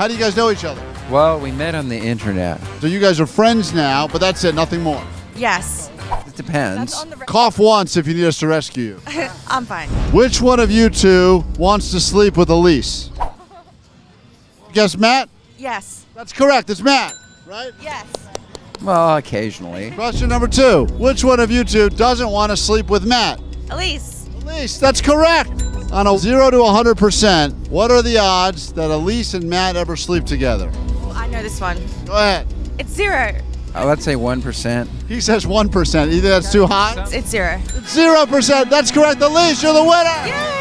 How do you guys know each other? Well, we met on the internet. So you guys are friends now, but that's it, nothing more. Yes. It depends. Cough once if you need us to rescue you. I'm fine. Which one of you two wants to sleep with Elise? Guess Matt? Yes. That's correct, it's Matt, right? Yes. Well, occasionally. Question number 2. Which one of you two doesn't want to sleep with Matt? Elise. Elise, that's correct. On a 0 to 100%, what are the odds that Elise and Matt ever sleep together? Oh, I know this one. Go ahead. It's 0. Let's say 1%. He says 1%. Either that's too high? It's 0. 0%. That's correct. Elise, you're the winner. Yay!